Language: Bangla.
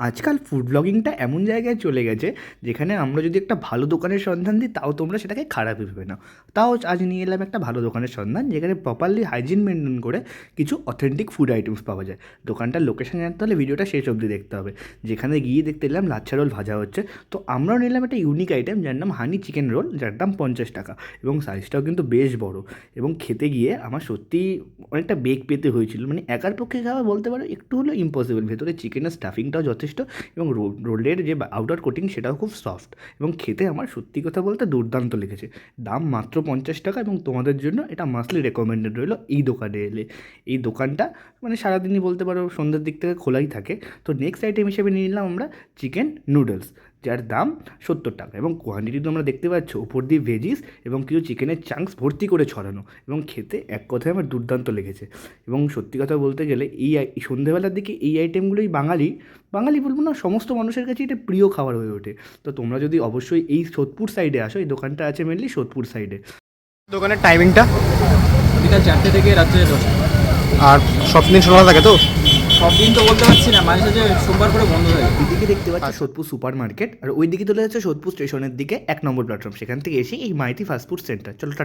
আজকাল ফুড ব্লগিংটা এমন জায়গায় চলে গেছে যেখানে আমরা যদি একটা ভালো দোকানের সন্ধান দিই তাও তোমরা সেটাকে খারাপ ভেবে নাও। তাও আজ নিয়ে এলাম একটা ভালো দোকানের সন্ধান যেখানে প্রপারলি হাইজিন মেনটেন করে কিছু অথেন্টিক ফুড আইটেমস পাওয়া যায়। দোকানটার লোকেশন জানতে হলে ভিডিওটা শেষ অবধি দেখতে হবে। যেখানে গিয়ে দেখতে এলাম লাচ্ছা রোল ভাজা হচ্ছে, তো আমরাও নিলাম একটা ইউনিক আইটেম যার নাম হানি চিকেন রোল, যার দাম 50 টাকা এবং সাইজটাও কিন্তু বেশ বড়। এবং খেতে গিয়ে আমার সত্যিই অনেকটা বেগ পেতে হয়েছিল, মানে একার পক্ষে খাওয়া বলতে পারো একটু হলেও ইম্পসিবল। ভেতরে চিকেনের স্টাফিংটাও যথেষ্ট এবং রোলের যে আউটার কোটিং সেটাও খুব সফট এবং খেতে আমার সত্যি কথা বলতে দুর্দান্ত লেগেছে। দাম মাত্র 50 টাকা এবং তোমাদের জন্য এটা মাস্টলি রেকমেন্ডেড রইলো এই দোকানে এলে। এই দোকানটা মানে সারাদিনই বলতে পারো সন্ধ্যের দিক থেকে খোলাই থাকে। তো নেক্সট আইটেম হিসেবে নিয়ে নিলাম আমরা চিকেন নুডলস, যার দাম 70 টাকা এবং কোয়ান্টিটি তো আমরা দেখতে পাচ্ছ, উপর দিয়ে ভেজিস এবং কিছু চিকেনের চাংস ভর্তি করে ছড়ানো এবং খেতে এক কথায় আমার দুর্দান্ত লেগেছে। এবং সত্যি কথা বলতে গেলে এই সন্ধেবেলার দিকে এই আইটেমগুলোই বাঙালি বাঙালি বলবো না, সমস্ত মানুষের কাছে এটা প্রিয় খাবার হয়ে ওঠে। তো তোমরা যদি অবশ্যই এই সোদপুর সাইডে আসো, এই দোকানটা আছে মেনলি সোদপুর সাইডে। দোকানের টাইমিংটা? বিকাল 4টে থেকে রাত্রে 10টা। আর সব দিন খোলা থাকে তো? সব দিন তো বলতে পারছি না, মাঝে সাঝে সোমবার করে বন্ধ হয়ে যায়। এদিকে দেখতে পাচ্ছি সোদপুর সুপার মার্কেট, আর ওই দিকে চলে যাচ্ছে সোদপুর স্টেশনের দিকে 1 নম্বর প্ল্যাটফর্ম। সেখান থেকে এসে এই মাইতি ফাস্টফুড সেন্টার। চলো টাটা।